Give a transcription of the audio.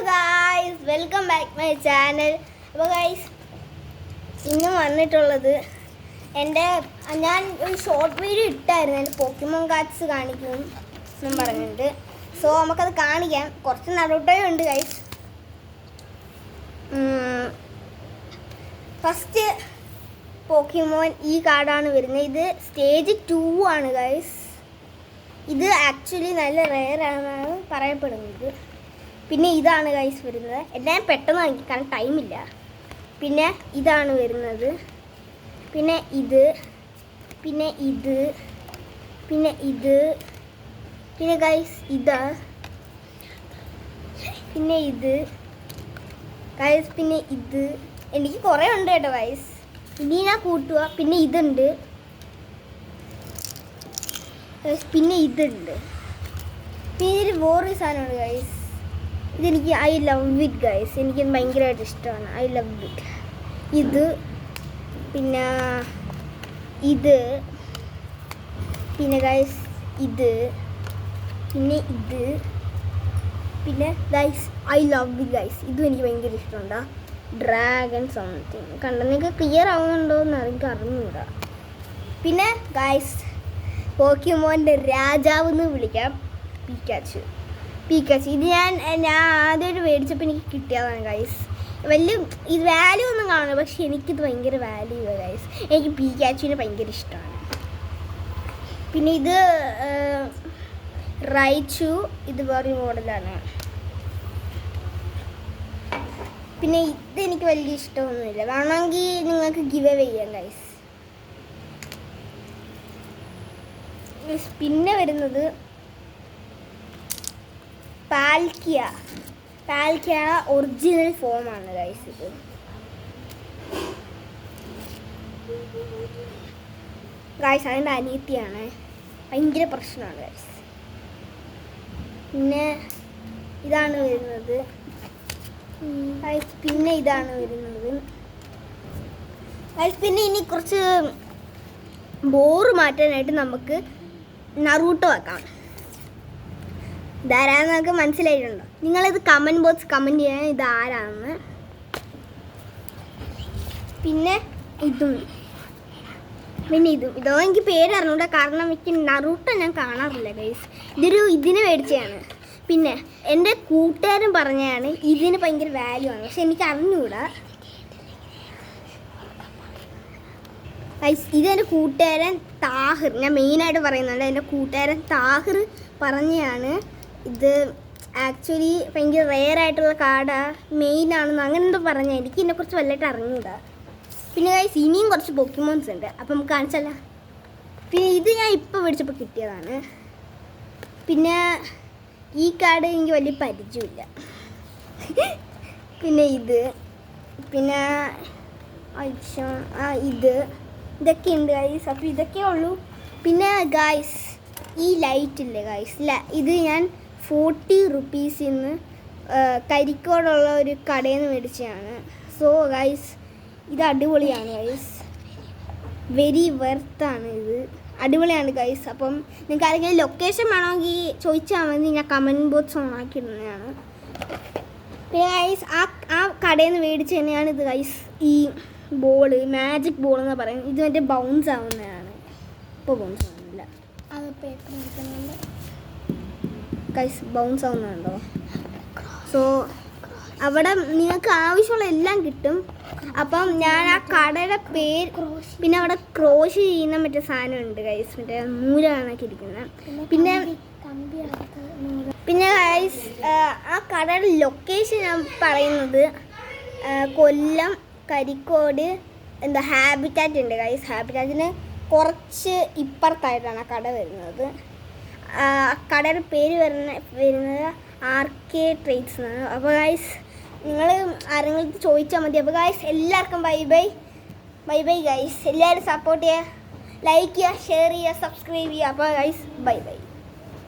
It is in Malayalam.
Guys, welcome back my channel. അപ്പോൾ ഗായ്സ്, ഇന്ന് വന്നിട്ടുള്ളത് ഞാൻ ഒരു ഷോർട്ട് വീഡിയോ ഇട്ടായിരുന്നു. എൻ്റെ പോക്കിമോൻ കാർഡ്സ് കാണിക്കും എന്നും പറഞ്ഞിട്ടുണ്ട്. സോ നമുക്കത് കാണിക്കാം. കുറച്ച് നടുട്ടയുണ്ട് ഗായ്സ്. ഫസ്റ്റ് പോക്കിമോൻ ഈ കാർഡാണ് വരുന്നത്. ഇത് സ്റ്റേജ് 2 ആണ് ഗായ്സ്. ഇത് ആക്ച്വലി നല്ല റെയർ ആണെന്നാണ് പറയപ്പെടുന്നത്. പിന്നെ ഇതാണ് ഗൈസ് വരുന്നത്. എല്ലാം പെട്ടെന്ന് വാങ്ങി, കാരണം ടൈമില്ല. പിന്നെ ഇതാണ് വരുന്നത്. പിന്നെ ഇത്, പിന്നെ ഇത്, പിന്നെ ഇത്, പിന്നെ ഗൈസ് ഇതാ, പിന്നെ ഇത് ഗൈസ്, പിന്നെ ഇത്. എനിക്ക് കുറേ ഉണ്ട് കേട്ടോ ഗൈസ്. ഇനി ഞാൻ കൂട്ടുക. പിന്നെ ഇതുണ്ട് ഗൈസ്, പിന്നെ ഇതുണ്ട്. പിന്നെ ഇതിൽ വേറൊരു സാധനമുണ്ട് ഗൈസ്. ഇതെനിക്ക് ഐ ലവ് ഇറ്റ് ഗൈസ്. എനിക്ക് ഭയങ്കരമായിട്ട് ഇഷ്ടമാണ്. I love it. ഇത്, പിന്നെ ഇത്, പിന്നെ ഗൈസ് ഇത്, പിന്നെ ഇത്, പിന്നെ guys I love it guys. ഇതും എനിക്ക് ഭയങ്കര ഇഷ്ടമുണ്ട്. ഡ്രാഗൺ സംതിങ് കണ്ട നിങ്ങൾക്ക് ക്ലിയർ ആവുന്നുണ്ടോ എന്ന് എനിക്ക് അറിഞ്ഞൂടാ. പിന്നെ ഗൈസ് പോക്കിമോൻ്റെ രാജാവ് എന്ന് വിളിക്കാം, പിക്കാച്ചു. ഇത് ഞാൻ ആദ്യമായിട്ട് മേടിച്ചപ്പോൾ എനിക്ക് കിട്ടിയതാണ് ഗൈസ്. വലിയ ഇത് വാല്യൂ ഒന്നും കാണുന്നില്ല, പക്ഷെ എനിക്കിത് ഭയങ്കര വാല്യൂ ഗൈസ്. എനിക്ക് പിക്കാച്ചുവിനെ ഭയങ്കര ഇഷ്ടമാണ്. പിന്നെ ഇത് റൈച്ചു, ഇത് വേറെ മോഡലാണ്. പിന്നെ ഇതെനിക്ക് വലിയ ഇഷ്ടമൊന്നുമില്ല. വേണമെങ്കിൽ നിങ്ങൾക്ക് ഗിവ് അവേ ചെയ്യാം ഗൈസ്. പിന്നെ വരുന്നത് പാൽക്കിയ ഒറിജിനൽ ഫോമാണ് ഗൈസ്. ഇത് ഗൈസ് അതിൻ്റെ അനിയത്തിയാണ്. ഭയങ്കര പ്രശ്നമാണ് ഗൈസ്. പിന്നെ ഇതാണ് വരുന്നത് ഗൈസ്. പിന്നെ ഇതാണ് വരുന്നത് ഗൈസ്. പിന്നെ ഇനി കുറച്ച് ബോറ് മാറ്റാനായിട്ട് നമുക്ക് നറൂട്ടോ ആക്കാം. ഇതാരാന്ന് നമുക്ക് മനസ്സിലായിട്ടുണ്ടോ? നിങ്ങളിത് കമൻറ്റ് ബോക്സ് കമൻറ്റ് ചെയ്യാൻ ഇതാരാന്ന്. പിന്നെ ഇതും, പിന്നെ ഇതോ എനിക്ക് പേര് അറിഞ്ഞൂടാ, കാരണം എനിക്ക് നറൂട്ടോ ഞാൻ കാണാറില്ല ഗൈസ്. ഇതിന് മേടിച്ചതാണ്. പിന്നെ എൻ്റെ കൂട്ടുകാരൻ പറഞ്ഞതാണ് ഇതിന് ഭയങ്കര വാല്യൂ ആണ്, പക്ഷെ എനിക്ക് അറിഞ്ഞൂടാ ഗൈസ്. ഇതെൻ്റെ കൂട്ടുകാരൻ താഹിർ, ഞാൻ മെയിനായിട്ട് പറയുന്നുണ്ട്. എൻ്റെ കൂട്ടുകാരൻ താഹിർ പറഞ്ഞതാണ് ഇത് ആക്ച്വലി ഭയങ്കര റെയർ ആയിട്ടുള്ള കാർഡാണ്, മെയിനാണെന്ന് അങ്ങനെ എന്തോ പറഞ്ഞാൽ. എനിക്ക് ഇതിനെക്കുറിച്ച് വല്ലതായിട്ട് അറിഞ്ഞൂടാ. പിന്നെ ഗൈസ് ഇനിയും കുറച്ച് പോക്കിമോൻസ് ഉണ്ട്, അപ്പം നമുക്ക് കാണിച്ചല്ല. പിന്നെ ഇത് ഞാൻ ഇപ്പോൾ മേടിച്ചപ്പോൾ കിട്ടിയതാണ്. പിന്നെ ഈ കാർഡ് എനിക്ക് വലിയ പരിചയമില്ല. പിന്നെ ഇത്, പിന്നെ ഇതൊക്കെ ഉണ്ട് ഗൈസ്. അപ്പോൾ ഇതൊക്കെ ഉള്ളൂ. പിന്നെ ഗൈസ് ഈ ലൈറ്റ് ഇല്ലേ ഗൈസ്, ഇത് ഞാൻ 40 റുപ്പീസിന്ന് കരിക്കോടുള്ള ഒരു കടയിൽ നിന്ന് മേടിച്ചതാണ്. സോ ഗൈസ് ഇത് അടിപൊളിയാണ് ഗൈസ്, വെരി വെർത്താണ്. ഇത് അടിപൊളിയാണ് ഗൈസ്. അപ്പം നിങ്ങൾക്ക് ആരെങ്കിലും ലൊക്കേഷൻ വേണമെങ്കിൽ ചോദിച്ചാൽ മതി, ഞാൻ കമൻറ്റ് ബോക്സ് ഓണാക്കിയിടുന്നതാണ്. പിന്നെ ഗൈസ് ആ കടയിൽ നിന്ന് മേടിച്ച് തന്നെയാണ് ഇത് ഗൈസ്. ഈ ബോള് മാജിക് ബോൾ എന്ന് പറയുന്നത്. ഇത് മറ്റേ ബൗൺസ് ആവുന്നതാണ്. ഇപ്പോൾ ബൗൺസ് ആവുന്നില്ല, അത് പേപ്പർ എടുക്കുന്നുണ്ട് ഗൈസ്. ബൗൺസ് ആവുന്നുണ്ടോ? സോ അവിടെ നിങ്ങൾക്ക് ആവശ്യമുള്ള എല്ലാം കിട്ടും. അപ്പം ഞാൻ ആ കടയുടെ പേര്, പിന്നെ അവിടെ ക്രോഷ് ചെയ്യുന്ന മറ്റേ സാധനം ഉണ്ട് ഗൈസ്, മറ്റേ നൂലാണൊക്കെ ഇരിക്കുന്നത്. പിന്നെ ഗൈസ് ആ കടയുടെ ലൊക്കേഷൻ ഞാൻ പറയുന്നത് കൊല്ലം കരിക്കോട് ഹാബിറ്റാറ്റ് ഉണ്ട് ഗൈസ്. ഹാബിറ്റാറ്റിന് കുറച്ച് ഇപ്പുറത്തായിട്ടാണ് ആ കട വരുന്നത്. കടയുടെ പേര് വരുന്നത് RK ട്രേഡ്സ് എന്നാണ്. അപ്പോൾ ഗൈസ് നിങ്ങൾ ആരെങ്കിലും ചോദിച്ചാൽ മതി. അപ്പോൾ ഗൈസ് എല്ലാവർക്കും ബൈ ബൈ ഗൈസ്. എല്ലാവരും സപ്പോർട്ട് ചെയ്യുക, ലൈക്ക് ചെയ്യുക, ഷെയർ ചെയ്യുക, സബ്സ്ക്രൈബ് ചെയ്യുക. അപ്പോൾ ഗൈസ് ബൈ.